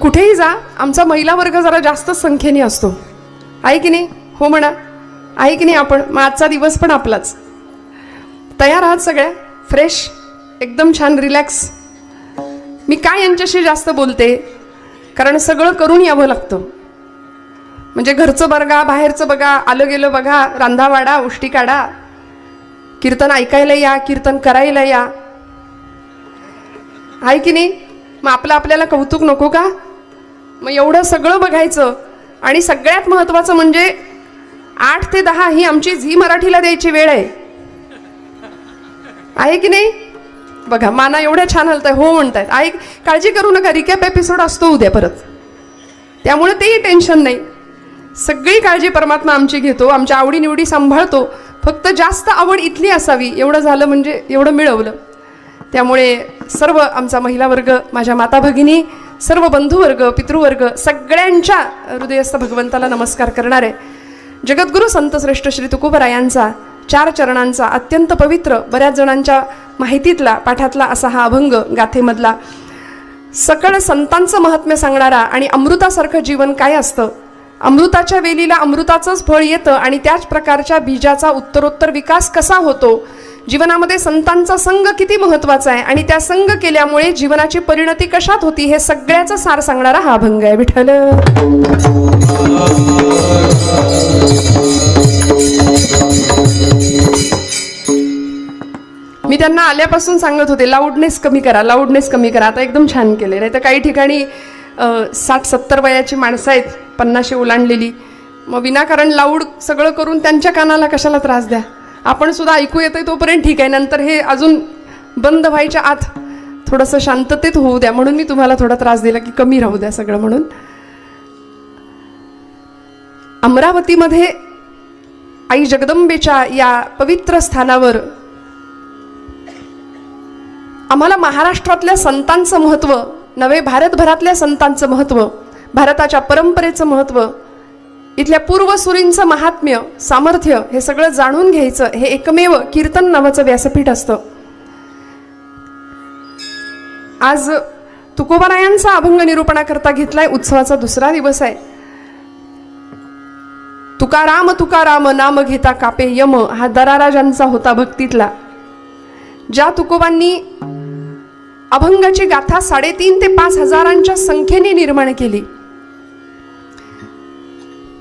कुठेही जा, आमचा महिला वर्ग जरा जास्त संख्येने असतो, आहे की नाही? हो म्हणा, आहे की नाही? आपण मग आजचा दिवस पण आपलाच. तयार आहात सगळ्या? फ्रेश, एकदम छान, रिलॅक्स. मी काय यांच्याशी जास्त बोलते, कारण सगळं करून यावं लागतं. म्हणजे घरचं बघा, बाहेरचं बघा, आलं गेलं बघा, रांधावाडा, उष्टी काढा, कीर्तन ऐकायला या, कीर्तन करायला या, आहे की नाही? मग आपल्याला कौतुक नको का? मग एवढं सगळं बघायचं. आणि सगळ्यात महत्त्वाचं म्हणजे 8 ते 10 ही आमची झी मराठीला द्यायची वेळ आहे की नाही? बघा, माना एवढ्या छान हलताय, हो म्हणतायत. काळजी करू नका, रिकॅप एपिसोड असतो उद्या परत, त्यामुळे तेही टेन्शन नाही. सगळी काळजी परमात्मा आमची घेतो, आमच्या आवडीनिवडी सांभाळतो. फक्त जास्त आवड इथली असावी, एवढं झालं म्हणजे एवढं मिळवलं. त्यामुळे सर्व आमचा महिला वर्ग, माझ्या माता भगिनी, सर्व बंधुवर्ग, पितृवर्ग, सगळ्यांच्या हृदयस्थ भगवंताला नमस्कार करणारे जगद्गुरु संतश्रेष्ठ श्री तुकोबरायांचा 4 चरणांचा अत्यंत पवित्र, बऱ्याच जणांच्या माहितीतला, पाठातला असा हा अभंग, गाथेमधला सकळ संतांचं महात्म्य सांगणारा. आणि अमृतासारखं जीवन काय असतं, अमृताच्या वेलीला अमृताचंच फळ येतं, आणि त्याच प्रकारच्या बीजाचा उत्तरोत्तर विकास कसा होतो, जीवनामध्ये संतांचा संग किती महत्त्वाचा आहे, आणि त्या संग केल्यामुळे जीवनाची परिणती कशात होती, हे सगळ्याचं सार सांगणारा हा अभंग आहे. विठ्ठल. मी त्यांना आल्यापासून सांगत होते, लाऊडनेस कमी करा, लाऊडनेस कमी करा. आता एकदम छान केले. नाही तर काही ठिकाणी 60-70 वयाची माणसं आहेत, 50 ओलांडलेली, मग विनाकारण लाऊड सगळं करून त्यांच्या कानाला कशाला त्रास द्या. आपण सुद्धा ऐकू येतोय तोपर्यंत ठीक आहे, नंतर हे अजून बंद व्हायच्या आत थोडंसं शांततेत होऊ द्या, म्हणून मी तुम्हाला थोडा त्रास दिला की कमी राहू द्या सगळं म्हणून. अमरावतीमध्ये आई जगदंबेच्या या पवित्र स्थानावर आम्हाला महाराष्ट्रातल्या संतांचं महत्त्व नव्हे, भारतभरातल्या संतांचं महत्त्व, भारताच्या परंपरेचं महत्त्व, इथल्या पूर्वसुरींचं महात्म्य, सामर्थ्य, हे सगळं जाणून घ्यायचं. हे एकमेव कीर्तन नावाचं व्यासपीठ असतं. आज तुकोबारायांचा अभंग निरूपणाकरता घेतलाय. उत्सवाचा 2रा दिवस आहे. तुकाराम तुकाराम नाम घेता कापे यम, हा दराराजांचा होता भक्तीतला. ज्या तुकोबांनी अभंगाची गाथा 3.5 ते 5 हजारांच्या संख्येने निर्माण केली.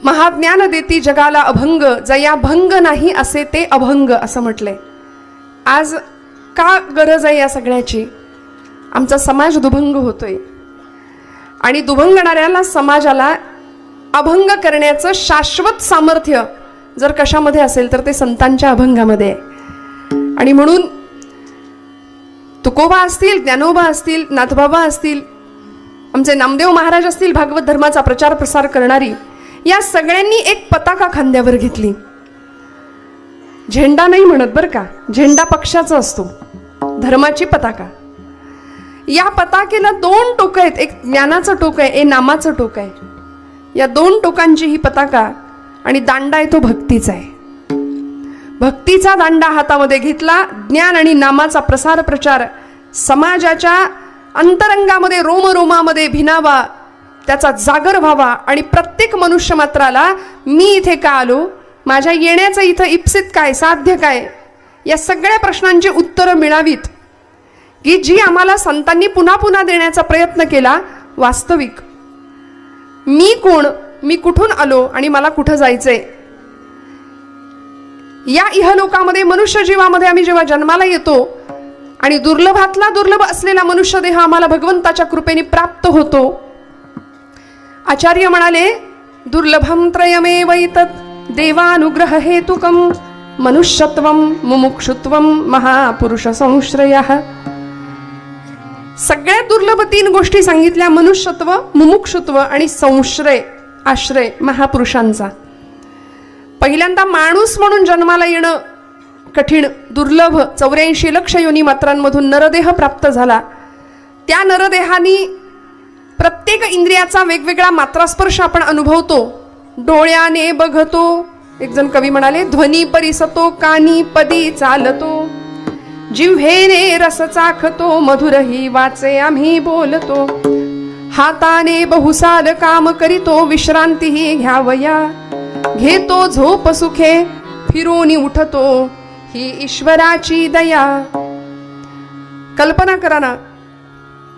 महाज्ञान देती जगाला अभंग, जया भंग नाही असे ते अभंग, असं म्हटलंय. आज का गरज आहे या सगळ्याची? आमचा समाज दुभंग होतोय, आणि दुभंगणाऱ्याला समाजाला अभंग करण्याचं शाश्वत सामर्थ्य जर कशामध्ये असेल तर ते संतांच्या अभंगामध्ये आहे. आणि म्हणून तुकोबा असतील, ज्ञानोबा असतील, नाथबाबा असतील, आमचे नामदेव महाराज असतील, भागवत धर्माचा प्रचार प्रसार करणारी, या सगळ्यांनी एक पताका खांद्यावर घेतली. झेंडा नाही म्हणत बरं का, झेंडा पक्षाचा असतो, धर्माची पताका. या पताकेला 2 टोकं आहेत, एक ज्ञानाचं टोक आहे, एक नामाचं टोक आहे. या 2 टोकांची ही पताका, आणि दांडा आहे तो भक्तीचा आहे. भक्तीचा दांडा हातामध्ये घेतला. ज्ञान आणि नामाचा प्रसार प्रचार समाजाच्या अंतरंगामध्ये, रोमरोमामध्ये भिनावा, त्याचा जागर व्हावा. आणि प्रत्येक मनुष्य मात्राला मी इथे का आलो, माझ्या येण्याचं इथं इप्सित काय, साध्य काय, या सगळ्या प्रश्नांची उत्तरं मिळावीत, की जी आम्हाला संतांनी पुन्हा पुन्हा देण्याचा प्रयत्न केला. वास्तविक मी कोण, मी कुठून आलो, आणि मला कुठं जायचंय. या इहलोकामध्ये, मनुष्य जीवामध्ये आम्ही जेव्हा जन्माला येतो, आणि दुर्लभातला दुर्लभ असलेला मनुष्य देह आम्हाला भगवंताच्या कृपेने प्राप्त होतो. आचार्य म्हणाले, दुर्लभम त्रयमेवैतत् देवानुग्रह हेतुकम मनुष्यत्वम मुमुक्षुत्वम महापुरुष संश्रयः. सगळ्यात दुर्लभ 3 गोष्टी सांगितल्या, मनुष्यत्व, मुमुक्षुत्व आणि संश्रय, आश्रय महापुरुषांचा. पहिल्यांदा माणूस म्हणून जन्माला येणं कठीण, दुर्लभ. 84 लक्ष योनी मात्रांमधून नरदेह प्राप्त झाला. त्या नरदेहानी प्रत्येक इंद्रियाचा वेगवेगळा मात्रास्पर्श आपण अनुभवतो. डोळ्याने बघतो, एक जण कवी म्हणाले, ध्वनी परिसतो, कानी पदी चालतो, जिव्हेने रस चाखतो, मधुरही वाचे आम्ही बोलतो. हाताने बहुसाल काम करीतो, विश्रांतीही घ्यावया. घेतो झोप सुखे, फिरून उठतो, ही ईश्वराची दया. कल्पना करा ना,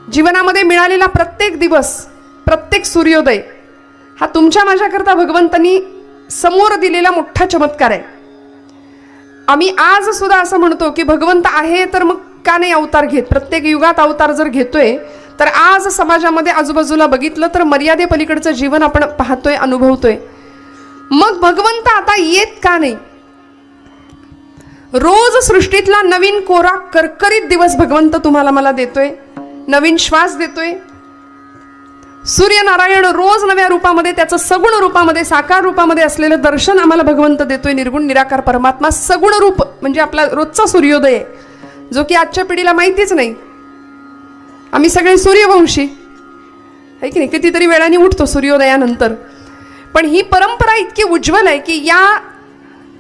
जीवनामध्ये मिळालेला प्रत्येक दिवस, प्रत्येक सूर्योदय हा तुमच्या माझ्याकरता भगवंतांनी समोर दिलेला मोठा चमत्कार आहे. आम्ही आज सुद्धा असं म्हणतो की भगवंत आहे तर मग का नाही अवतार घेत. प्रत्येक युगात अवतार जर घेतोय तर आज समाजामध्ये आजूबाजूला बघितलं तर मर्यादे पलीकडचं जीवन आपण पाहतोय, अनुभवतोय. मग भगवंत आता येत का नाही. रोज सृष्टीतला नवीन कोरा करकरीत दिवस भगवंत तुम्हाला मला देतोय, नवीन श्वास देतोय. सूर्यनारायण रोज नव्या रूपामध्ये, त्याचं सगुण रूपामध्ये, साकार रूपामध्ये असलेलं दर्शन आम्हाला भगवंत देतोय. निर्गुण निराकार परमात्मा सगुण रूप म्हणजे आपला रोजचा सूर्योदय आहे, जो की आजच्या पिढीला माहितीच नाही. आम्ही सगळे सूर्यवंशी आहे की नाही, कितीतरी वेळाने उठतो सूर्योदयानंतर. पण ही परंपरा इतकी उज्ज्वल आहे की या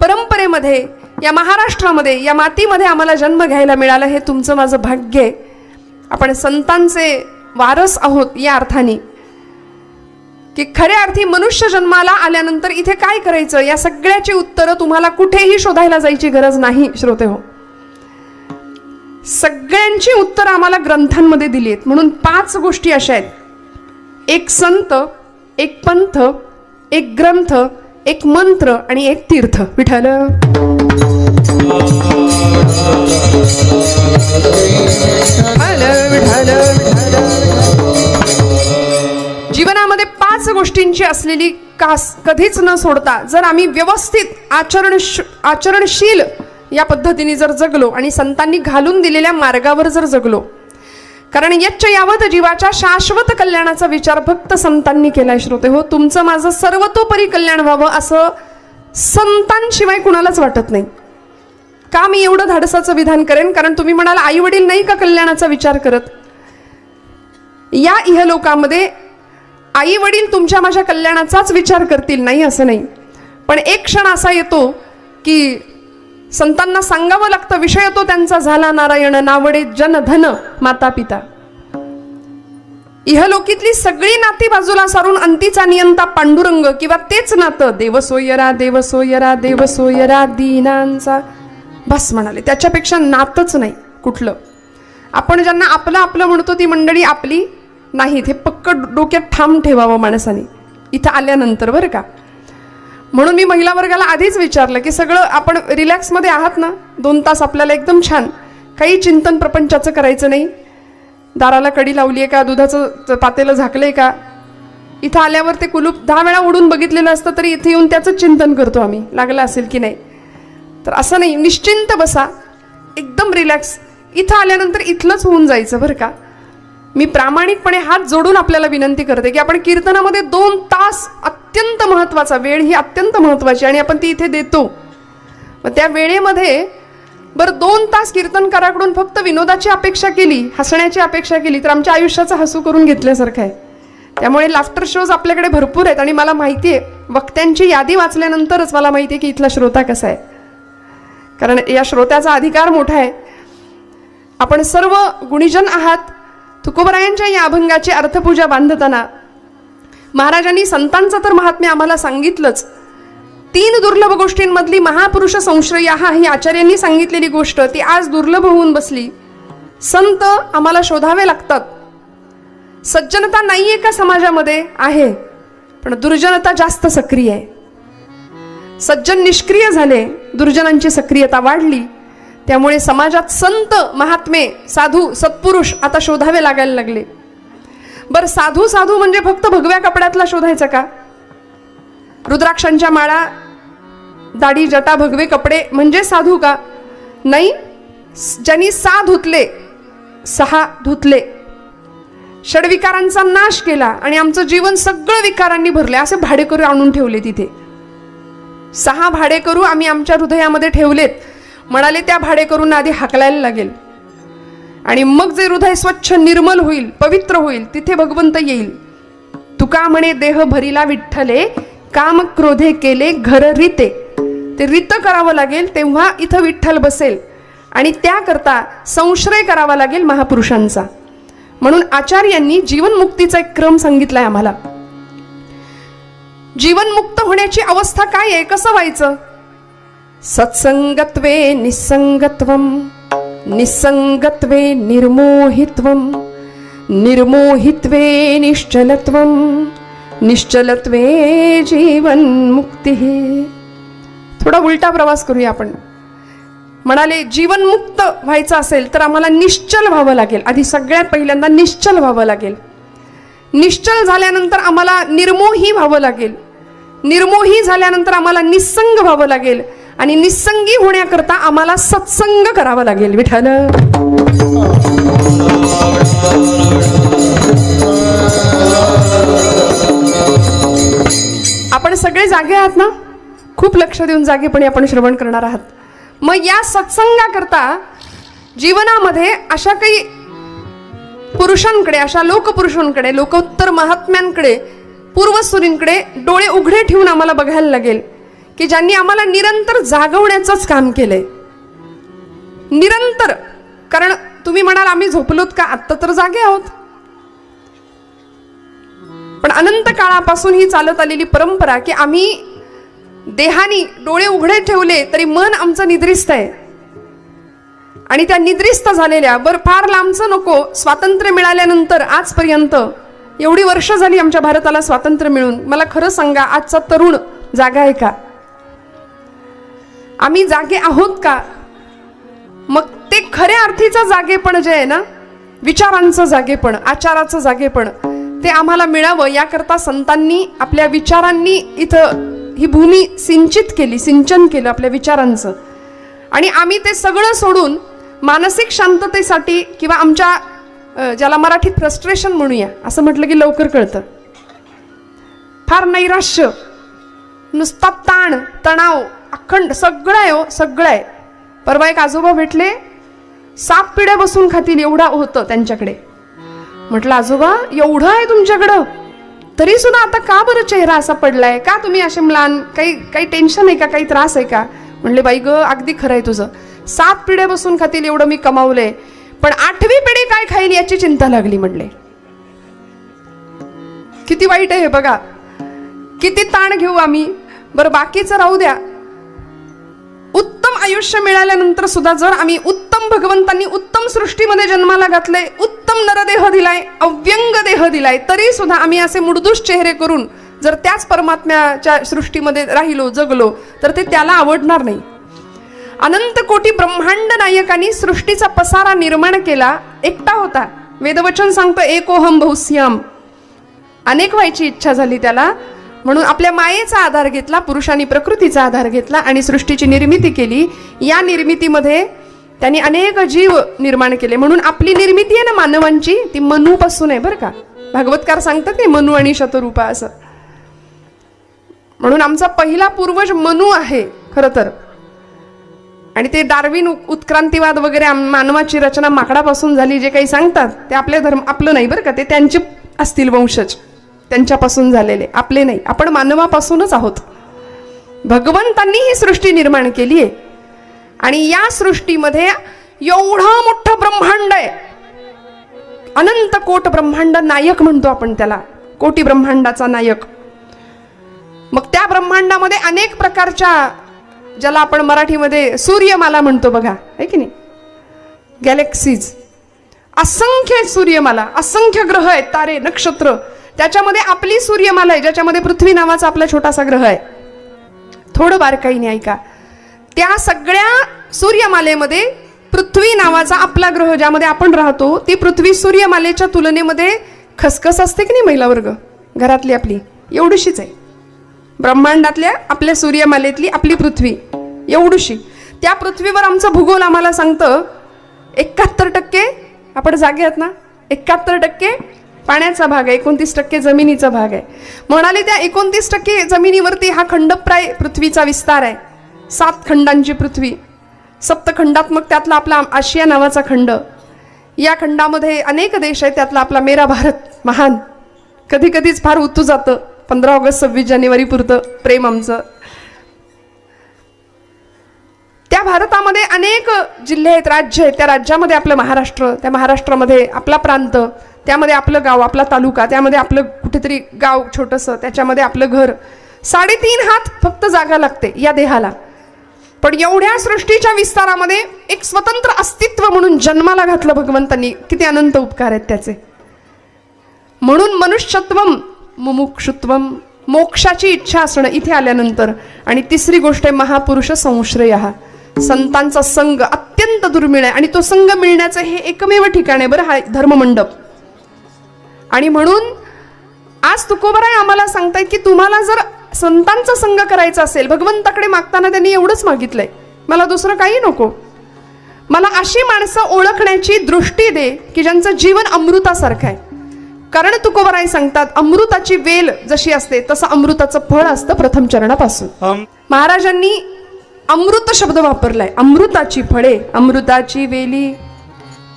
परंपरेमध्ये, या महाराष्ट्रामध्ये, या मातीमध्ये आम्हाला जन्म घ्यायला मिळाला. हे तुमचं माझं भाग्य आहे. आपण संतांचे वारस आहोत या अर्थाने की खऱ्या अर्थी मनुष्य जन्माला आल्यानंतर इथे काय करायचं या सगळ्याची उत्तरं तुम्हाला कुठेही शोधायला जायची गरज नाही श्रोते हो. सगळ्यांची उत्तरं आम्हाला ग्रंथांमध्ये दिली आहेत. म्हणून 5 गोष्टी अशा आहेत: एक संत, एक पंथ, एक ग्रंथ, एक मंत्र आणि एक तीर्थ. विठ्ठल जीवनामध्ये 5 गोष्टींची असलेली कास कधीच न सोडता जर आम्ही व्यवस्थित आचरणशील या पद्धतीने जर जगलो आणि संतांनी घालून दिलेल्या मार्गावर जर जगलो, कारण यच्च यावत जीवाच्या शाश्वत कल्याणाचा विचार फक्त संतांनी केलाय श्रोते हो. तुमचं माझं सर्वतोपरी कल्याण व्हावं असं संतांशिवाय कुणालाच वाटत नाही. का मी एवढं धाडसाचं विधान करेन? कारण तुम्ही म्हणाल आई वडील नाही का कल्याणाचा विचार करत. या इहलोकामध्ये आई वडील तुमच्या माझ्या कल्याणाचाच विचार करतील नाही असं नाही, पण एक क्षण असा येतो की संतांना सांगावं लागतं. विषय तो त्यांचा झाला नारायण, नावडे जन धन माता पिता. इहलोकीतली सगळी नाती बाजूला सारून अंतीचा नियंता पांडुरंग किंवा तेच नातं देवसोयरा देवसोयरा देवसोयरा दीनांचा बस म्हणाले. त्याच्यापेक्षा नातच नाही कुठलं. आपण ज्यांना आपलं आपलं म्हणतो ती मंडळी आपली नाहीत, हे पक्क डोक्यात ठाम ठेवावं माणसाने इथं आल्यानंतर बरं का. म्हणून मी महिला वर्गाला आधीच विचारलं की सगळं आपण रिलॅक्समध्ये आहात ना, 2 तास आपल्याला एकदम छान, काही चिंतन प्रपंचाचं करायचं नाही. दाराला कडी लावली आहे का, दुधाचं पातेलं झाकलंय का, इथं आल्यावर ते कुलूप 10 वेळा उडून बघितलेलं असतं तरी इथे येऊन त्याचं चिंतन करतो आम्ही, लागलं असेल की नाही. तर असं नाही, निश्चिंत बसा, एकदम रिलॅक्स. इथं आल्यानंतर इथलंच होऊन जायचं बरं का. मी प्रामाणिकपणे हात जोडून आपल्याला विनंती करते की आपण कीर्तनामध्ये 2 तास, अत्यंत महत्त्वाचा वेळ ही अत्यंत महत्त्वाची आणि आपण ती इथे देतो. मग त्या वेळेमध्ये बरं 2 तास कीर्तनकाराकडून फक्त विनोदाची अपेक्षा केली, हसण्याची अपेक्षा केली तर आमच्या आयुष्याचं हसू करून घेतल्यासारखं आहे. त्यामुळे लाफ्टर शोज आपल्याकडे भरपूर आहेत आणि मला माहिती आहे, वक्त्यांची यादी वाचल्यानंतरच मला माहिती आहे की इथला श्रोता कसा आहे. कारण या श्रोत्याचा अधिकार मोठा आहे. आपण सर्व गुणीजन आहात. तुकोबरायांच्या या अभंगाची अर्थपूजा बांधताना महाराजांनी संतांचं तर महात्म्य आम्हाला सांगितलंच. 3 दुर्लभ गोष्टींमधली महापुरुष संश्रया ही आचार्यांनी सांगितलेली गोष्ट ती आज दुर्लभ होऊन बसली. संत आम्हाला शोधावे लागतात. सज्जनता नाहीये का समाजामध्ये? आहे, पण दुर्जनता जास्त सक्रिय आहे. सज्जन निष्क्रिय झाले, दुर्जनांची सक्रियता वाढली. त्यामुळे समाजात संत, महात्मे, साधू, सत्पुरुष आता शोधावे लागायला लागले. बरं, साधू साधू म्हणजे फक्त भगव्या कपड्यातला शोधायचा का? रुद्राक्षांच्या माळा, दाढी, जटा, भगवे कपडे म्हणजे साधू का? नाही. ज्यांनी 6 धुतले, 6 धुतले, षडविकारांचा नाश केला आणि आमचं जीवन सगळं विकारांनी भरले, असे भाडेकरू आणून ठेवले तिथे. 6 भाडेकरू आम्ही आमच्या हृदयामध्ये ठेवलेत. म्हणाले त्या भाडेकरूंना आधी हाकलायला लागेल आणि मग जे हृदय स्वच्छ निर्मल होईल, पवित्र होईल, तिथे भगवंत येईल. तुका म्हणे देह भरिला विठ्ठले, काम क्रोधे केले घर रीते. ते रीत करावं लागेल तेव्हा इथं विठ्ठल बसेल आणि त्याकरता संश्रय करावा लागेल महापुरुषांचा. म्हणून आचार्यांनी जीवनमुक्तीचा एक क्रम सांगितलाय आम्हाला. जीवनमुक्त होण्याची अवस्था काय आहे, कसं व्हायचं? सत्संगत्वे निसंगत्वम, निसंगत्वे निर्मोहित्वम, निर्मोहित्वे निश्चलत्वम, निश्चलत्वे जीवनमुक्ती. थोडा उलटा प्रवास करूया आपण. म्हणाले जीवनमुक्त व्हायचं असेल तर आम्हाला निश्चल व्हावं लागेल. आधी सगळ्यात पहिल्यांदा निश्चल व्हावं लागेल. निश्चल झाल्यानंतर आम्हाला निर्मोही व्हावं लागेल. निर्मोही झाल्यानंतर आम्हाला निस्संग व्हावं लागेल. आणि निस्संगी होण्याकरता आम्हाला सत्संग करावा लागेल. विठ्ठल आपण सगळे जागे आहात ना? खूप लक्ष देऊन जागेपणे आपण श्रवण करणार आहात. मग या सत्संगाकरता जीवनामध्ये अशा काही पुरुषांकडे, अशा लोकपुरुषांकडे, लोकोत्तर महात्म्यांकडे, पूर्वसुरींकडे डोळे उघडे ठेवून आम्हाला बघायला लागेल की ज्यांनी आम्हाला निरंतर जागवण्याचंच काम केलंय. निरंतर. कारण तुम्ही म्हणाल आम्ही झोपलोत का? आत्ता तर जागे आहोत. पण अनंत काळापासून ही चालत आलेली परंपरा की आम्ही देहानी डोळे उघडे ठेवले तरी मन आमचं निद्रिस्त आहे. आणि त्या निद्रिस्त झालेल्या, बर फार लांबचं नको, स्वातंत्र्य मिळाल्यानंतर आजपर्यंत एवढी वर्ष झाली आमच्या भारताला स्वातंत्र्य मिळून, मला खरं सांगा आजचा तरुण जागा आहे का? आम्ही जागे आहोत का? मग ते खऱ्या अर्थीचं जागेपण जे आहे ना, विचारांचं जागेपण, आचाराचं जागेपण, ते आम्हाला मिळावं याकरता संतांनी आपल्या विचारांनी इथं ही भूमी सिंचित केली, सिंचन केलं आपल्या विचारांचं. आणि आम्ही ते सगळं सोडून मानसिक शांततेसाठी किंवा आमच्या ज्याला मराठीत फ्रस्ट्रेशन म्हणूया, असं म्हटलं की लवकर कळतं, फार नैराश्य, नुसता ताण तणाव अखंड सगळं आहे हो, सगळं आहे. परवा एक आजोबा भेटले, साप पिढ्या बसून खातील एवढा होतं त्यांच्याकडे. म्हटलं आजोबा एवढं आहे तुमच्याकडं, तरी सुद्धा आता का बरं चेहरा असा पडलाय? का तुम्ही असे म्लान? काही टेन्शन आहे का? काही त्रास आहे का? म्हणले बाई ग अगदी खरं आहे तुझं, 7 पिढ्या बसून खातील एवढं मी कमावलंय, पण 8वी पिढी काय खाईल याची चिंता लागली. म्हणले किती वाईट आहे हे बघा, किती ताण घेऊ आम्ही. बरं बाकीचं राहू द्या, उत्तम आयुष्य मिळाल्यानंतर सुद्धा जर आम्ही उत्तम, भगवंतांनी उत्तम सृष्टीमध्ये जन्माला घातलंय, उत्तम नरदेह दिलाय, अव्यंग देह दिलाय, तरी सुद्धा आम्ही असे मुडदूष चेहरे करून जर त्याच परमात्म्याच्या सृष्टीमध्ये राहिलो, जगलो, तर ते त्याला आवडणार नाही. अनंत कोटी ब्रह्मांड नायकांनी सृष्टीचा पसारा निर्माण केला, एकटा होता. वेदवचन सांगतं एकोहम बहुस्याम, अनेक व्हायची इच्छा झाली त्याला, म्हणून आपल्या मायेचा आधार घेतला, पुरुषांनी प्रकृतीचा आधार घेतला आणि सृष्टीची निर्मिती केली. या निर्मितीमध्ये त्यांनी अनेक जीव निर्माण केले. म्हणून आपली निर्मिती आहे ना मानवांची, ती मनूपासून आहे बरं का. भागवतकार सांगतात ते मनू आणि शतरूपा असं. म्हणून आमचा पहिला पूर्वज मनू आहे खरं तर. आणि ते डार्विन उत्क्रांतीवाद वगैरे मानवाची रचना माकडापासून झाली जे काही सांगतात ते आपले धर्म, आपलं नाही बरं का, ते त्यांचे असतील वंशज, त्यांच्यापासून झालेले, आपले नाही. आपण मानवापासूनच आहोत. भगवंतांनी ही सृष्टी निर्माण केली आहे आणि या सृष्टीमध्ये एवढं मोठं ब्रह्मांड आहे, अनंत कोट ब्रह्मांड नायक म्हणतो आपण त्याला, कोटी ब्रह्मांडाचा नायक. मग त्या ब्रह्मांडामध्ये अनेक प्रकारच्या, ज्याला आपण मराठीमध्ये सूर्यमाला म्हणतो बघा, आहे की नाही, गॅलेक्सीज, असंख्य सूर्यमाला, असंख्य ग्रह आहेत, तारे, नक्षत्र. त्याच्यामध्ये आपली सूर्यमाला आहे, ज्याच्यामध्ये पृथ्वी नावाचा आपला छोटासा ग्रह आहे. थोडं बारकाईने ऐका. त्या सगळ्या सूर्यमालेमध्ये पृथ्वी नावाचा आपला ग्रह ज्यामध्ये आपण राहतो, ती पृथ्वी सूर्यमालेच्या तुलनेमध्ये खसखस असते की नाही, महिला वर्ग घरातली आपली एवढीशीच आहे. ब्रह्मांडातल्या आपल्या सूर्यमालेतली आपली पृथ्वी एवढीशी. त्या पृथ्वीवर आमचं भूगोल आम्हाला सांगतं 71% आपण जागे आहात ना, 71% पाण्याचा भाग आहे, 29% जमिनीचा भाग आहे. म्हणाले त्या 29% जमिनीवरती हा खंडप्राय पृथ्वीचा विस्तार आहे. 7 खंडांची पृथ्वी, सप्तखंडात्मक, त्यातला आपला आशिया नावाचा खंड. या खंडामध्ये अनेक देश आहेत, त्यातला आपला मेरा भारत महान. कधी कधीच फार उतू जातं 15 ऑगस्ट 26 जानेवारी पुरतं प्रेम आमचं. त्या भारतामध्ये अनेक जिल्हे आहेत, राज्य आहेत. त्या राज्यामध्ये आपलं महाराष्ट्र, त्या महाराष्ट्रामध्ये आपला प्रांत, त्यामध्ये आपलं गाव, आपला तालुका, त्यामध्ये आपलं कुठेतरी गाव छोटंसं, त्याच्यामध्ये आपलं घर. 3.5 हात फक्त जागा लागते या देहाला. पण एवढ्या सृष्टीच्या विस्तारामध्ये एक स्वतंत्र अस्तित्व म्हणून जन्माला घातलं भगवंतांनी. किती अनंत उपकार आहेत त्याचे. म्हणून मनुष्यत्वम मुमुक्षुत्वम, मोक्षाची इच्छा असणं इथे आल्यानंतर. आणि तिसरी गोष्ट आहे महापुरुष संश्रयः, संतांचा संग अत्यंत दुर्मिळ आहे. आणि तो संग मिळण्याचं हे एकमेव ठिकाण आहे बरं, हा धर्ममंडप. आणि म्हणून आज तुकोबराय आम्हाला सांगतायत की तुम्हाला जर संतांचा संग करायचा असेल, भगवंताकडे मागताना त्यांनी एवढंच मागितलंय, मला दुसरं काही नको, मला अशी माणसं ओळखण्याची दृष्टी दे की ज्यांचं जीवन अमृतासारखं आहे. कारण तुकोबराय सांगतात अमृताची वेल जशी असते तसं अमृताचं फळ असतं प्रथम चरणापासून. महाराजांनी अमृत शब्द वापरलाय. अमृताची फळे, अमृताची वेली,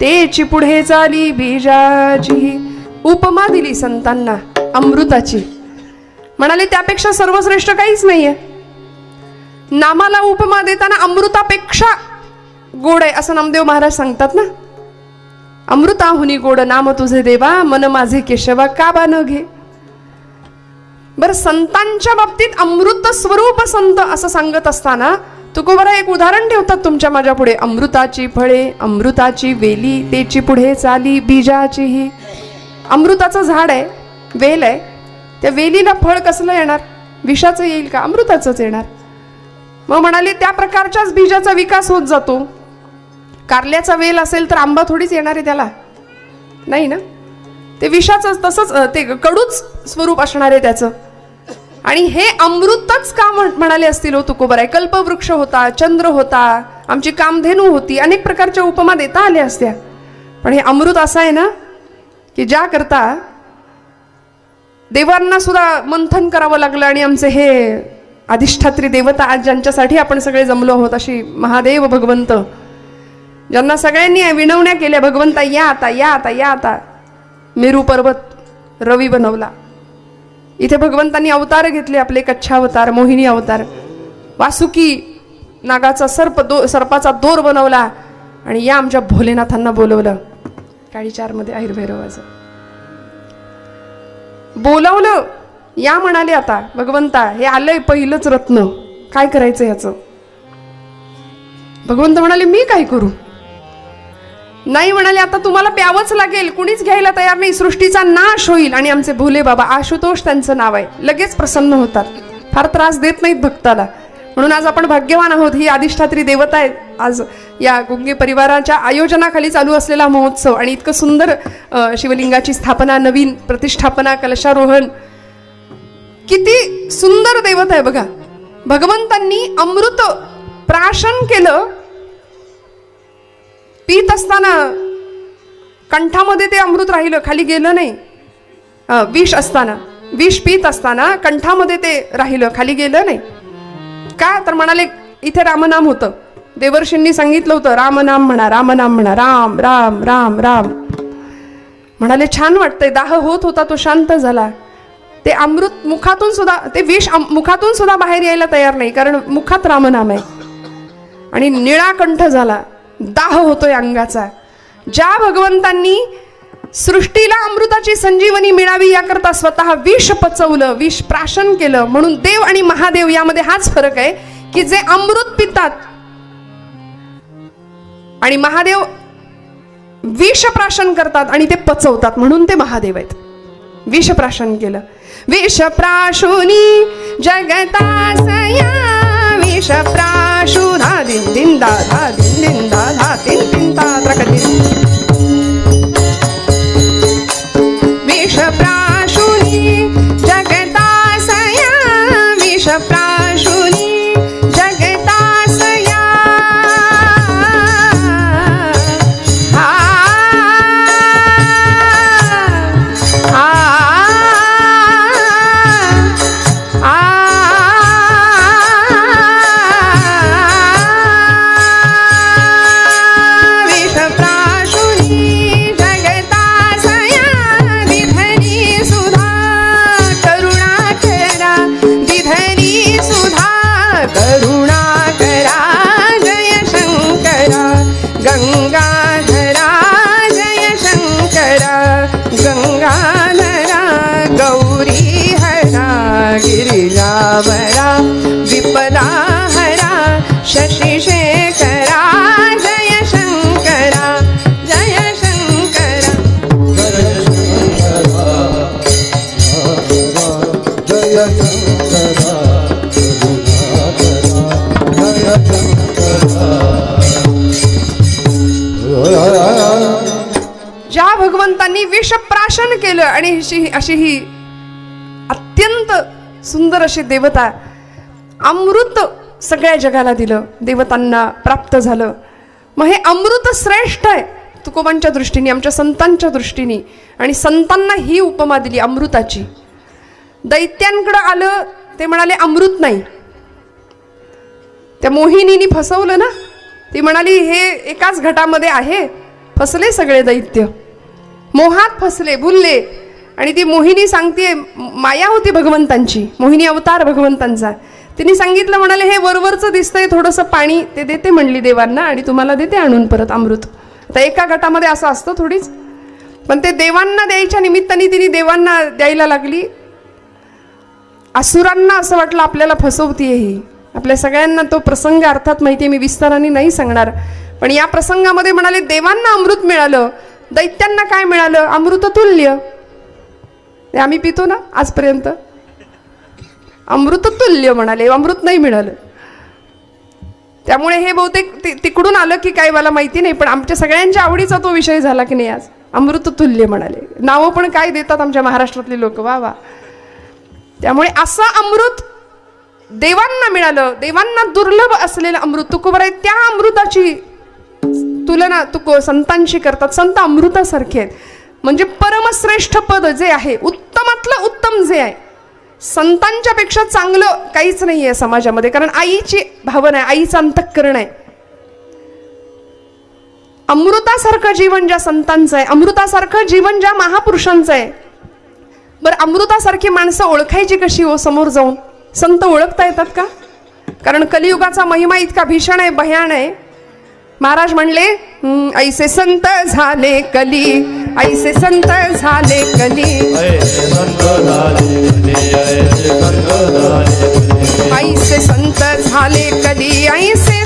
तेची पुढे चाली बीजाची. उपमा दिली संतांना अमृताची. म्हणाले त्यापेक्षा सर्वश्रेष्ठ काहीच नाहीये. नामाला उपमा देताना अमृतापेक्षा गोड आहे असं नामदेव महाराज सांगतात ना. अमृताहुनी गोड नाम तुझे देवा, मन माझे केशवा का बा न घे. बर, संतांच्या बाबतीत अमृत स्वरूप संत असं सांगत असताना तुकोबराय एक उदाहरण ठेवतात तुमच्या माझ्या पुढे. अमृताची फळे, अमृताची वेली, तेची पुढे चाली बीजाची ही. अमृताचं झाड आहे, वेल आहे, त्या वेलीला फळ कसलं येणार? विषाचं येईल का? अमृताचंच येणार. मग म्हणाले त्या प्रकारच्याच बीजाचा विकास होत जातो. कारल्याचा वेल असेल तर आंबा थोडीच येणार आहे त्याला, नाही ना. ते विषाचं तसंच ते कडूच स्वरूप असणार आहे त्याचं. आणि हे अमृतच का म्हणाले असतील हो तुकोबराय. कल्पवृक्ष होता, चंद्र होता, आमची कामधेनू होती, अनेक प्रकारच्या उपमा देता आल्या असत्या. पण हे अमृत असं आहे ना की ज्या करता देवांना सुद्धा मंथन करावं लागलं. आणि आमचे हे अधिष्ठात्री देवता आज ज्यांच्यासाठी आपण सगळे जमलो आहोत, अशी महादेव भगवंत, ज्यांना सगळ्यांनी विनवण्या केल्या, भगवंता या आता, या आता, या आता. मेरू पर्वत रवी बनवला. इथे भगवंतांनी अवतार घेतले आपले, कच्छावतार, मोहिनी अवतार, वासुकी नागाचा सर्पाचा दोर बनवला. आणि या आमच्या भोलेनाथांना बोलवलं. काळी 4 मध्ये आयुर्भैरवाचं बोलावलं. या म्हणाले आता भगवंता हे आलंय पहिलंच रत्न, काय करायचं याचं. भगवंत म्हणाले मी काय करू. नाही म्हणाले आता तुम्हाला प्यावंच लागेल, कुणीच घ्यायला तयार नाही, सृष्टीचा नाश होईल. आणि आमचे भोले बाबा, आशुतोष त्यांचं नाव आहे, लगेच प्रसन्न होतात, फार त्रास देत नाहीत भक्ताला. म्हणून आज आपण भाग्यवान आहोत. ही अधिष्ठात्री देवता आहे. आज या गुंगे परिवाराच्या आयोजनाखाली चालू असलेला महोत्सव आणि इतकं सुंदर शिवलिंगाची स्थापना, नवीन प्रतिष्ठापना, कलशारोहण, किती सुंदर देवता आहे बघा. भगवंतांनी अमृत प्राशन केलं. पीत असताना कंठामध्ये ते अमृत राहिलं, खाली गेलं नाही. विष असताना, विष पीत असताना कंठामध्ये ते राहिलं, खाली गेलं नाही. का तर म्हणाले इथे रामनाम होतं. देवर्षींनी सांगितलं होतं रामनाम म्हणा, रामनाम म्हणा, राम राम राम राम. म्हणाले छान वाटतंय. दाह होत होता तो शांत झाला. ते अमृत मुखातून सुद्धा, ते विष मुखातून सुद्धा बाहेर यायला तयार नाही, कारण मुखात रामनाम आहे. आणि निळा कंठ झाला, दाह होतोय अंगाचा. ज्या भगवंतांनी सृष्टीला अमृताची संजीवनी मिळावी याकरता स्वतः विष पचवलं, विष प्राशन केलं. म्हणून देव आणि महादेव यामध्ये हाच फरक आहे की जे अमृत पितात आणि महादेव विष प्राशन करतात आणि ते पचवतात, म्हणून ते महादेव आहेत. विष प्राशन केलं. विष प्राशुनी जगतासया, विष प्राशु धा दिन दिन दा धा दिन दिन दा धा तीन तीन ता त्रकदिन. विष प्राशुनी जगतासया, विष प्राशुनी जगतासया. हा हा विष प्राशुनी जगतासया, विधनी ज्या भगवंतांनी विषप्राशन केलं आणि अशी ही अत्यंत सुंदर अशी देवता अमृत सगळ्या जगाला दिलं, देवतांना प्राप्त झालं. मग हे अमृत श्रेष्ठ आहे तुकोबांच्या दृष्टीने, आमच्या संतांच्या दृष्टीने. आणि संतांना ही उपमा दिली अमृताची. दैत्यांकडे आलं ते म्हणाले अमृत नाही. त्या मोहिनीने फसवलं ना, ती म्हणाली हे एकाच घटामध्ये आहे. फसले सगळे दैत्य, मोहात फसले, भुलले. आणि ती मोहिनी सांगते, माया होती भगवंतांची, मोहिनी अवतार भगवंतांचा. तिने सांगितलं, म्हणाले हे वरवरचं दिसतंय थोडंसं पाणी, ते देते म्हणली देवांना आणि तुम्हाला देते आणून परत अमृत. आता एका घटामध्ये असं असतं थोडीच, पण ते देवांना द्यायच्या निमित्ताने तिने देवांना द्यायला लागली. असुरांना असं वाटलं आपल्याला फसवतीये ही. आपल्या सगळ्यांना तो प्रसंग अर्थात माहिती आहे, मी विस्ताराने नाही सांगणार. पण या प्रसंगामध्ये म्हणाले देवांना अमृत मिळालं, दैत्यांना काय मिळालं? अमृततुल्य. आम्ही पितो ना आजपर्यंत, अमृततुल्य म्हणाले, अमृत नाही मिळालं. त्यामुळे हे बहुतेक तिकडून आलं की काय मला माहिती नाही, पण आमच्या सगळ्यांच्या आवडीचा तो विषय झाला की नाही आज. अमृततुल्य म्हणाले. नावं पण काय देतात आमच्या महाराष्ट्रातले लोक, वा वा. त्यामुळे असं अमृत देवांना मिळालं, देवांना दुर्लभ असलेलं अमृत. तुकोबर आहे त्या अमृताची तुलना संतांशी करतात. संत अमृतासारखे आहेत. म्हणजे परमश्रेष्ठ पद जे आहे, उत्तमातलं उत्तम जे आहे, संतांच्या पेक्षा चांगलं काहीच नाही आहे समाजामध्ये. कारण आईची भावना आहे, आईचं अंतःकरण आहे. अमृतासारखं जीवन ज्या संतांचं आहे, अमृतासारखं जीवन ज्या महापुरुषांचं आहे. बरं, अमृतासारखी माणसं ओळखायची कशी हो? समोर जाऊन संत ओळखता येतात का? कारण कलियुगाचा महिमा इतका भीषण आहे, भयान आहे. महाराज म्हणले, ऐसे संत झाले कली, ऐसे संत झाले कली, ऐसे संत झाले कली, ऐसे संत झाले कली, ऐसे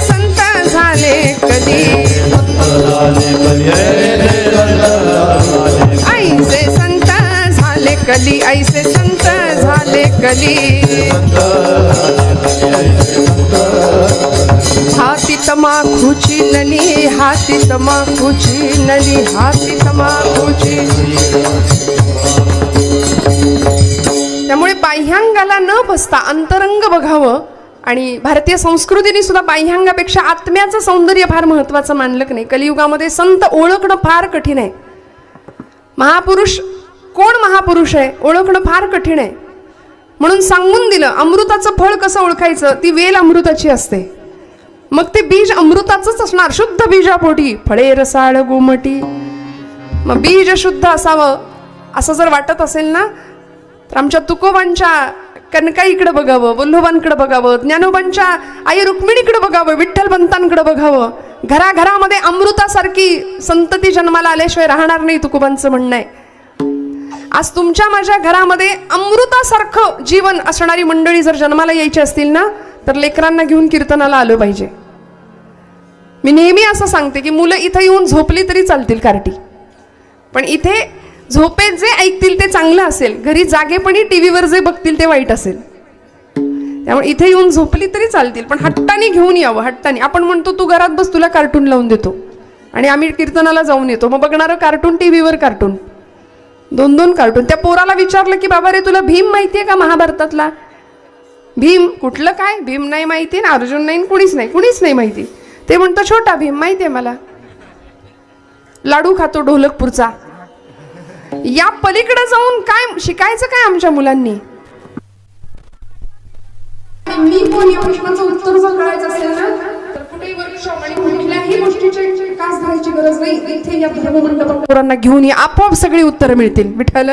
संत झाले कली, ऐसे संत झाले कली. हाती तमाखूची नली, हाती तमाखूची नली, हाती तमाखूची. त्यामुळे बाह्यांगाला न बसता अंतरंग बघावं. आणि भारतीय संस्कृतीने सुद्धा बाह्यांगापेक्षा आत्म्याचं सौंदर्य फार महत्त्वाचं मानलं की नाही. कलियुगामध्ये संत ओळखणं फार कठीण आहे. महापुरुष कोण महापुरुष आहे ओळखणं फार कठीण आहे. म्हणून सांगून दिलं अमृताचं फळ कसं ओळखायचं. ती वेल अमृताची असते, मग ते बीज अमृताचंच असणार. शुद्ध बीजापोटी फळे रसाळ गोमटी. मग बीज शुद्ध असावं असं जर वाटत असेल ना, तर आमच्या तुकोबांच्या कनकाईकडे बघावं, वल्लोबांकडे बघावं, ज्ञानोबांच्या आई रुक्मिणीकडे बघावं, विठ्ठलपंतांकडे बघावं. घराघरामध्ये अमृतासारखी संतती जन्माला आल्याशिवाय राहणार नाही, तुकोबांचं म्हणणं आहे. आज तुमच्या माझ्या घरामध्ये अमृतासारखं जीवन असणारी मंडळी जर जन्माला यायची असतील ना, तर लेकरांना घेऊन कीर्तनाला आलं पाहिजे. मी नेहमी असं सांगते की मुलं इथं येऊन झोपली तरी चालतील कार्टी, पण इथे झोपेत जे ऐकतील ते चांगलं असेल, घरी जागेपणी टीव्हीवर जे बघतील ते वाईट असेल. त्यामुळे इथे येऊन झोपली तरी चालतील, पण हट्टाने घेऊन यावं. हट्टाने आपण म्हणतो तू घरात बस, तुला कार्टून लावून देतो, आणि आम्ही कीर्तनाला जाऊन येतो. मग बघणारं कार्टून, टीव्हीवर कार्टून, 2-2 कार्टून. त्या पोराला विचारलं की बाबा रे तुला भीम माहितीये का महाभारतातला? भीम कुठलं काय? भीम नाही माहिती ना, अर्जुन नाही, कुणीच नाही माहिती. ते म्हणतो छोटा भीम माहितीये मला, लाडू खातो ढोलकपूरचा. या पलीकडे जाऊन काय शिकायचं काय आमच्या मुलांनी? मी कोण या प्रश्नाचं उत्तर जर कळायचं असेल ना, तर कुठेही वर्कशॉप आणि कुठल्याही गोष्टीची कास धरायची गरज नाही. इथे या धर्ममंडपात पोरांना घेऊन या, आपोआप सगळी उत्तरं मिळतील. विठ्ठल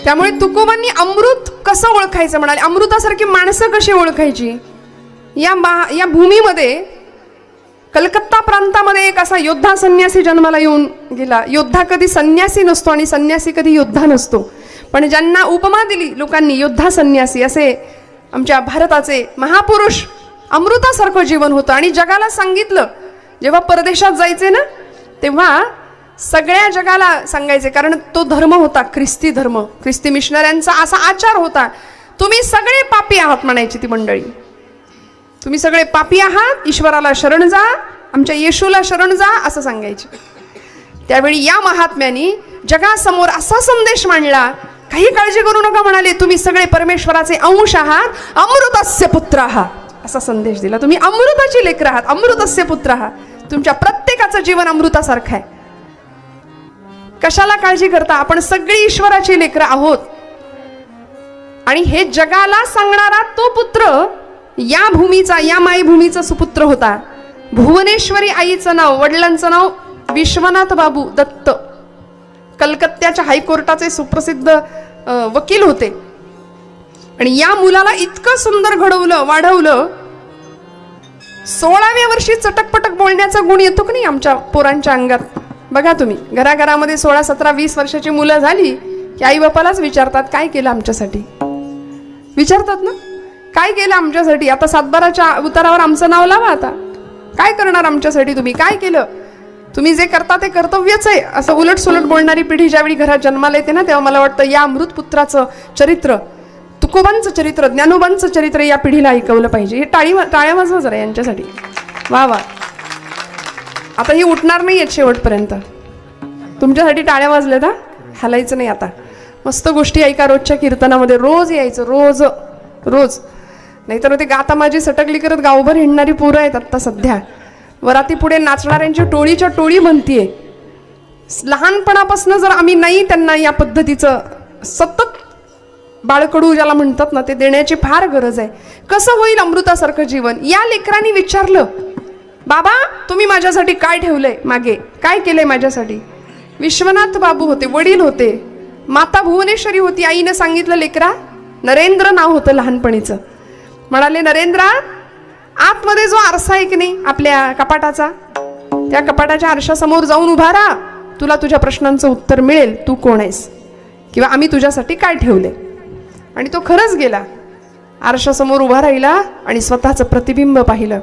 त्यामुळे तुकोबांनी अमृत कसं ओळखायचं म्हणाले, अमृतासारखी माणसं कशी ओळखायची. या भूमीमध्ये कलकत्ता प्रांतामध्ये एक असा योद्धा संन्यासी जन्माला येऊन गेला. योद्धा कधी संन्यासी नसतो आणि संन्यासी कधी योद्धा नसतो, पण ज्यांना उपमा दिली लोकांनी योद्धा संन्यासी, असे आमच्या भारताचे महापुरुष. अमृतासारखं जीवन होतं आणि जगाला सांगितलं. जेव्हा परदेशात जायचे ना, तेव्हा सगळ्या जगाला सांगायचे, कारण तो धर्म होता ख्रिस्ती धर्म, ख्रिस्ती मिशनऱ्यांचा असा आचार होता. तुम्ही सगळे पापी आहात म्हणायची ती मंडळी. तुम्ही सगळे पापी आहात, ईश्वराला शरण जा, आमच्या येशूला शरण जा असं सांगायचे. त्यावेळी या महात्म्यांनी जगासमोर असा संदेश मांडला, काही काळजी करू नका म्हणाले, तुम्ही सगळे परमेश्वराचे अंश आहात, अमृतस्य पुत्र आहात असा संदेश दिला. तुम्ही अमृताची लेकरं आहात, अमृतस्य पुत्र आहात. तुमच्या प्रत्येकाचं जीवन अमृतासारखं आहे. कशाला काळजी करता? आपण सगळी ईश्वराची लेकरं आहोत. आणि हे जगाला सांगणारा तो पुत्र या भूमीचा, या मायभूमीचा सुपुत्र होता. भुवनेश्वरी आईचं नाव, वडिलांचं नाव विश्वनाथ बाबू दत्त, कलकत्त्याच्या हायकोर्टाचे सुप्रसिद्ध वकील होते. आणि या मुलाला इतकं सुंदर घडवलं, वाढवलं. 16व्या वर्षी चटकपटक बोलण्याचा गुण येतो की नाही आमच्या पोरांच्या अंगात? बघा तुम्ही, घराघरामध्ये 16, 17, 20 वर्षाची मुलं झाली की आई बापालाच विचारतात, काय केलं आमच्यासाठी? विचारतात ना, काय केलं आमच्यासाठी? आता सातबाराच्या उतारावर आमचं नाव लावा. आता काय करणार आमच्यासाठी? तुम्ही काय केलं? तुम्ही जे करता ते कर्तव्यच आहे असं उलट सुलट बोलणारी पिढी ज्यावेळी घरात जन्माला येते ना, तेव्हा मला वाटतं या अमृतपुत्राचं चरित्र, तुकोबांचं चरित्र, ज्ञानोबांचं चरित्र या पिढीला ऐकवलं पाहिजे. हे टाळ्या वाजवा जरा यांच्यासाठी. वा वा. आता ही उठणार नाही आहेत शेवटपर्यंत. तुमच्यासाठी टाळ्या वाजल्या ना, हलायचं नाही. आता मस्त गोष्टी ऐका रोजच्या कीर्तनामध्ये. रोज यायचं, रोज रोज. नाहीतर ते गाता माझी सटकली करत गावभर हिंडणारी पोरं आहेत आत्ता सध्या. वराती पुढे नाचणाऱ्यांची टोळीच्या टोळी बनतीये. लहानपणापासून जर आम्ही नाही त्यांना या पद्धतीचं सतत बाळकडू ज्याला म्हणतात ना, ते देण्याची फार गरज आहे. कसं होईल अमृतासारखं जीवन? या लेकरांनी विचारलं, बाबा तुम्ही माझ्यासाठी काय ठेवलंय मागे, काय केलंय माझ्यासाठी? विश्वनाथ बाबू होते, वडील होते, माता भुवनेश्वरी होती. आईनं सांगितलं, लेकरा, नरेंद्र नाव होतं लहानपणीचं. म्हणाले, नरेंद्रा, आतमध्ये जो आरसा आहे की नाही आपल्या कपाटाचा, त्या कपाटाच्या आरशासमोर जाऊन उभा राहा, तुला तुझ्या प्रश्नांचं उत्तर मिळेल, तू कोण आहेस किंवा आम्ही तुझ्यासाठी काय ठेवले. आणि तो खरंच गेला, आरशासमोर उभा राहिला आणि स्वतःचं प्रतिबिंब पाहिलं.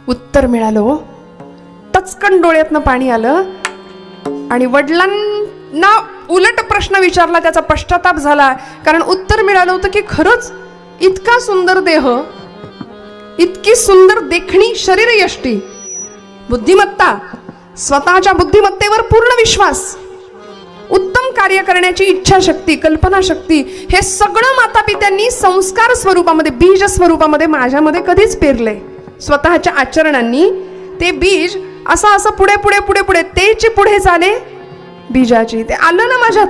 उत्तर मिळालं. टचकन डोळ्यातनं पाणी आलं. आणि वडिलांना उलट प्रश्न विचारला, त्याचा पश्चाताप झाला, कारण उत्तर मिळालं होतं की खरंच इतका सुंदर देह, इतकी सुंदर देखणी शरीर यष्टी, बुद्धिमत्ता, स्वतःच्या बुद्धिमत्तेवर पूर्ण विश्वास, उत्तम कार्य करण्याची इच्छाशक्ती, कल्पनाशक्ती, हे सगळं मातापित्यांनी संस्कार स्वरूपामध्ये, बीज स्वरूपामध्ये माझ्यामध्ये कधीच पेरलंय. स्वतःच्या आचरणांनी ते बीज असं असं पुढे पुढे पुढे पुढे तेची पुढे चाले बीजाची, ते आलं ना माझ्यात.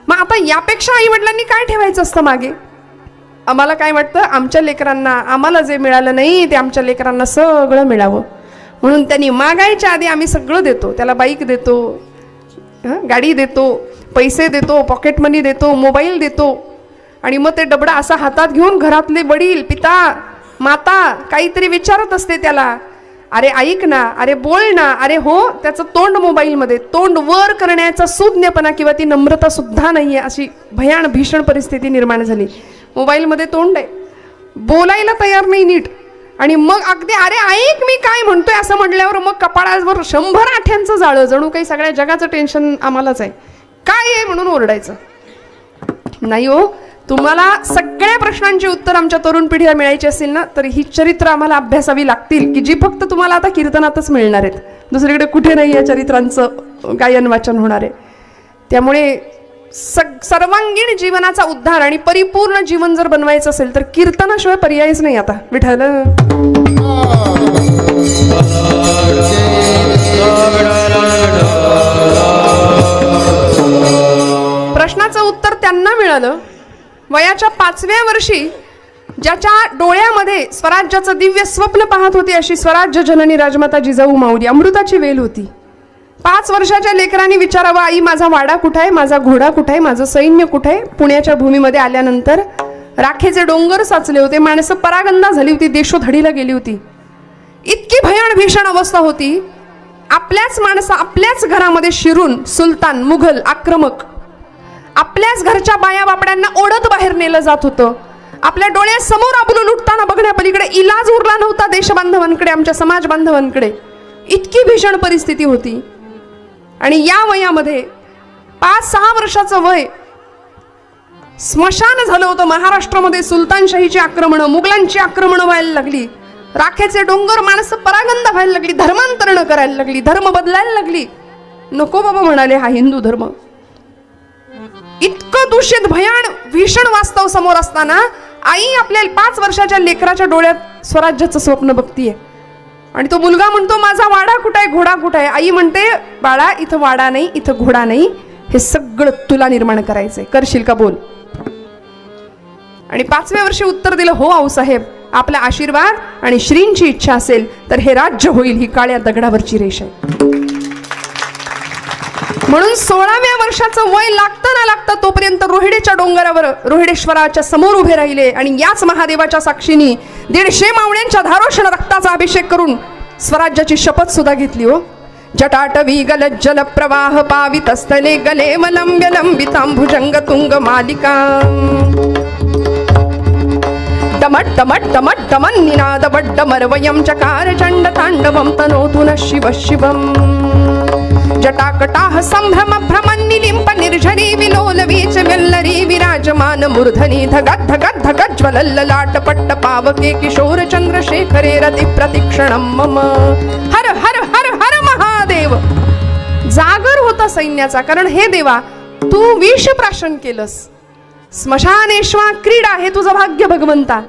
मग आता यापेक्षा आई वडिलांनी काय ठेवायचं असतं मागे? आम्हाला काय वाटतं, आमच्या लेकरांना, आम्हाला जे मिळालं नाही ते आमच्या लेकरांना सगळं मिळावं, म्हणून त्यांनी मागायच्या आधी आम्ही सगळं देतो. त्याला बाईक देतो, गाडी देतो, पैसे देतो, पॉकेट मनी देतो, मोबाईल देतो. आणि मग ते डबडा असा हातात घेऊन घरातले वडील, पिता, माता काहीतरी विचारत असते त्याला, अरे ऐक ना, अरे बोल ना, अरे हो. त्याचं तोंड मोबाईलमध्ये, तोंड वर करण्याचा सुज्ञपणा किंवा ती नम्रता सुद्धा नाहीये, अशी भीषण परिस्थिती निर्माण झाली. मोबाईलमध्ये तोंड आहे, बोलायला तयार नाही नीट. आणि मग अगदी अरे ऐक मी काय म्हणतोय असं म्हटल्यावर मग कपाळावर 100 आठ्यांचं जाळं, जणू काही सगळ्या जगाचं टेन्शन आम्हालाच आहे, काय आहे म्हणून ओरडायचं. नाही हो, तुम्हाला सगळ्या प्रश्नांची उत्तर आमच्या तरुण पिढीला मिळायची असेल ना, तर ही चरित्र आम्हाला अभ्यासावी लागतील, की जी फक्त तुम्हाला आता कीर्तनातच मिळणार आहेत, दुसरीकडे कुठे नाही या चरित्रांचं गायन वाचन होणार आहे. त्यामुळे सर्वांगीण जीवनाचा उद्धार आणि परिपूर्ण जीवन जर बनवायचं असेल तर कीर्तनाशिवाय पर्यायच नाही. आता विठ्ठल प्रश्नाचं उत्तर त्यांना मिळालं वयाच्या 5व्या वर्षी, ज्याच्या डोळ्यामध्ये स्वराज्याचं दिव्य स्वप्न पाहत होती अशी स्वराज्य जननी राजमाता जिजाऊ माऊली, अमृताची वेल होती. 5 वर्षाच्या लेकरांनी विचारावं, आई माझा वाडा कुठे आहे, माझा घोडा कुठे आहे, माझं सैन्य कुठे आहे? पुण्याच्या भूमीमध्ये आल्यानंतर राखेचे डोंगर साचले होते, माणसं परागंदा झाली होती, देशोधडीला गेली होती. इतकी भीषण अवस्था होती. आपल्याच माणसं आपल्याच घरामध्ये शिरून सुलतान, मुघल, आक्रमक आपल्याच घरच्या बाया बापड्यांना ओढत बाहेर नेलं जात होतं. आपल्या डोळ्यासमोर आबरू लुटताना बघण्यापलीकडे इलाज उरला नव्हता देशबांधवांकडे, आमच्या समाज बांधवांकडे. इतकी भीषण परिस्थिती होती. आणि या वयामध्ये 5-6 वर्षाचं वय स्मशान झालं होतं महाराष्ट्रामध्ये. सुलतानशाहीची आक्रमणं, मुघलांची आक्रमणं व्हायला लागली, राखेचे डोंगर, माणसं परागंद व्हायला लागली, धर्मांतरण करायला लागली, धर्म बदलायला लागली. नको बाबा म्हणाले हा हिंदू धर्म. इतकं दूषित भयान भीषण वास्तव समोर असताना आई आपल्या 5 वर्षाच्या लेकराच्या डोळ्यात स्वराज्याचं स्वप्न बघतीये. आणि तो मुलगा म्हणतो माझा वाडा कुठं आहे, घोडा कुठं आहे. आई म्हणते बाळा इथं वाडा नाही, इथं घोडा नाही, हे सगळं तुला निर्माण करायचंय, करशील का बोल. आणि 5व्या वर्षी उत्तर दिलं हो आऊसाहेब, आपला आशीर्वाद आणि श्रींची इच्छा असेल तर हे राज्य होईल, ही काळ्या दगडावरची रेष आहे. म्हणून 16व्या वर्षाचं वय लागतं ना लागतं तोपर्यंत रोहिडेच्या डोंगरावर रोहिडेश्वराच्या समोर उभे राहिले आणि याच महादेवाच्या साक्षीने 150 मावळ्यांच्या धारोषण रक्ताचा अभिषेक करून स्वराज्याची शपथ सुद्धा घेतली. हो जटाटवी गलज्जल प्रवाह पावितस्थले गले मलंब्य लंबितांभुजंग तुंग मालिका टमट टमट टमट टमन निनाद वड्डमरवयं चकार चंड तांडवं तनोतु न शिव शिवम् जटाकटाह संभ्रम भ्रमन्निलिम्प निर्झरी विलोल वीच वेल्लरी विराजमान मूर्धनी धगत धगत धगत ज्वलल्ललाट पट्ट पावके किशोर चंद्रशेखरे रति प्रतिक्षणं मम. हर हर हर हर महादेव. जागर होता सैन्याचा, कारण हे देवा तू विष प्राशन केलंस, स्मशानेश्वा क्रीडा हे तुझं भाग्य भगवंता.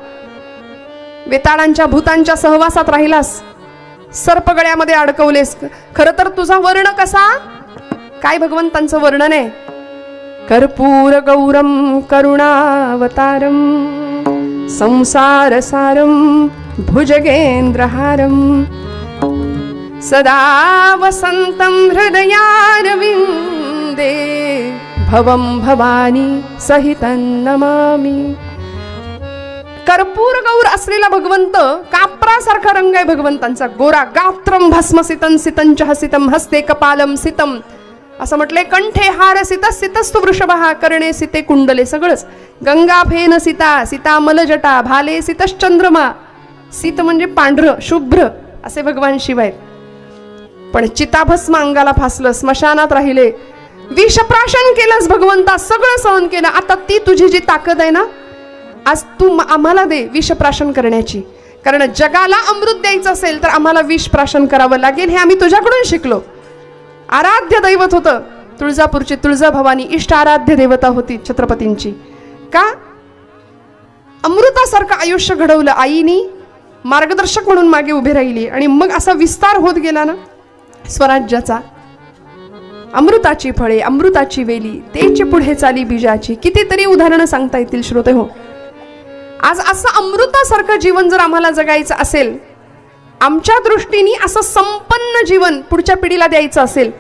वेताळांच्या भूतांच्या सहवासात राहिलास, सर्पगळ्यामध्ये अडकवलेस. खरं तर तुझा वर्ण कसा, काय भगवंतांचं वर्णन आहे. कर्पूर गौरम करुणावतारम संसारसारम भुजगेंद्रहारम सदा वसंतं हृदयारविंदे भवं भवानी सहितं नमामि. कर्पूर गौर असलेला भगवंत, कापरासारखा रंग आहे भगवंतांचा, गोरा. गात्रम भस्मसितं सितंच हसितं हस्ते कपालम सितम असं म्हटलंय. कंठे हार सित सितस्तु वृषभः करणे सिते कुंडले. सगळंच गंगा फेन सीता सीता मलजटा भाले सितश्चंद्रमा. सीत म्हणजे पांढरं शुभ्र असे भगवान शिव आहेत. पण चिताभस्म अंगाला फासलं, स्मशानात राहिले, विषप्राशन केलंस भगवंता, सगळं सहन केलं. आता ती तुझी जी ताकद आहे ना, आज तू आम्हाला दे विषप्राशन करण्याची. कारण जगाला अमृत द्यायचं असेल तर आम्हाला विषप्राशन करावं लागेल, हे आम्ही तुझ्याकडून शिकलो. आराध्य दैवत होतं तुळजापूरची तुळजाभवानी, इष्ट आराध्य देवता होती छत्रपतींची. का अमृतासारखं आयुष्य घडवलं आईनी, मार्गदर्शक म्हणून मागे उभी राहिली. आणि मग असा विस्तार होत गेला ना स्वराज्याचा. अमृताची फळे अमृताची वेली तेची पुढे चाली बीजाची. कितीतरी उदाहरणं सांगता येतील श्रोते हो. आज असं अमृतासारखं जीवन जर आम्हाला जगायचं असेल, आमच्या दृष्टीने असं संपन्न जीवन पुढच्या पिढीला द्यायचं असेल,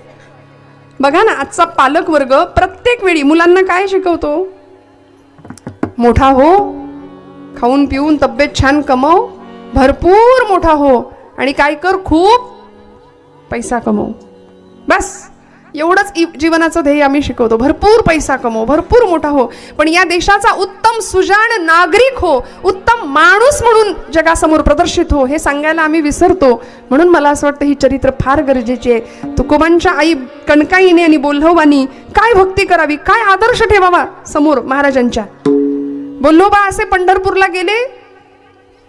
बघा ना आजचा पालक वर्ग प्रत्येक वेळी मुलांना काय शिकवतो, मोठा हो, खाऊन पिऊन तब्येत छान कमव, भरपूर मोठा हो, आणि काय कर, खूप पैसा कमव. बस एवढंच जीवनाचं ध्येय आम्ही शिकवतो. भरपूर पैसा कमव, भरपूर मोठा हो, पण या देशाचा उत्तम सुजाण नागरिक हो, उत्तम माणूस म्हणून जगासमोर प्रदर्शित हो, हे सांगायला आम्ही विसरतो. म्हणून मला असं वाटतं ही चरित्र फार गरजेची आहे. तुकोबांच्या आई कणकाईने आणि बोल्होबांनी काय भक्ती करावी, काय आदर्श ठेवावा समोर महाराजांच्या. बोल्होबा असे पंढरपूरला गेले,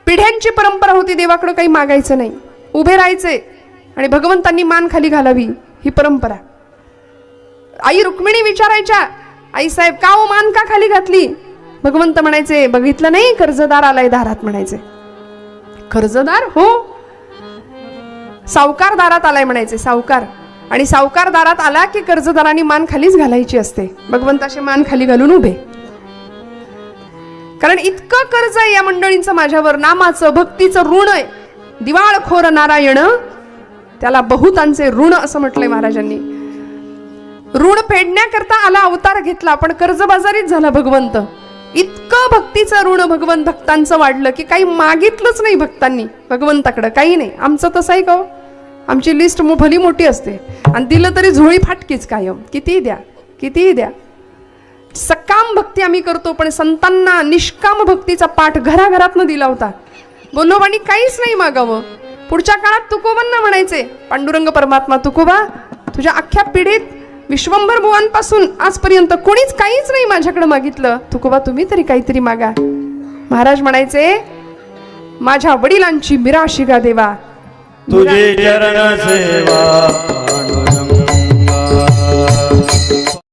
पिढ्यांची परंपरा होती, देवाकडे काही मागायचं नाही, उभे राहायचे आणि भगवंतांनी मान खाली घालावी, ही परंपरा. आई रुक्मिणी विचारायच्या, आई साहेब का हो मान का खाली घातली. भगवंत म्हणायचे बघितलं नाही, कर्जदार आलाय दारात. म्हणायचे कर्जदार हो, सावकार दारात आलाय म्हणायचे, सावकार. आणि सावकार दारात आला की कर्जदारांनी मान खालीच घालायची असते. भगवंत असे मान खाली घालून उभे, कारण इतकं कर्ज आहे या मंडळींचं माझ्यावर, नामाचं भक्तीचं ऋण आहे. दिवाळखोर नारायण त्याला बहुतांचे ऋण असं म्हटलंय महाराजांनी. ऋण फेडण्याकरता आला अवतार घेतला, पण कर्जबाजारीच झाला भगवंत. इतकं भक्तीचं ऋण भगवंत भक्तांचं वाढलं की काही मागितलंच नाही भक्तांनी भगवंताकडं, काही नाही. आमचं तसं आहे का हो, आमची लिस्ट भली मोठी असते आणि दिलं तरी झोळी फाटकीच कायम, कितीही द्या कितीही द्या. सकाम भक्ती आम्ही करतो, पण संतांना निष्काम भक्तीचा पाठ घराघरातनं दिला होता. बोल्होबांनी काहीच नाही मागावं. पुढच्या काळात तुकोबांना म्हणायचे, पांडुरंग परमात्मा तुकोबा तुझ्या अख्ख्या पिढीत विश्वंभर बुवांपासून आजपर्यंत कोणीच काहीच नाही माझ्याकडे मागितलं, तुकोबा तुम्ही तरी काहीतरी मागा. महाराज म्हणायचे, माझ्या वडिलांची मिराशी गा देवा, तुझे चरण सेवा पांडुरंगा.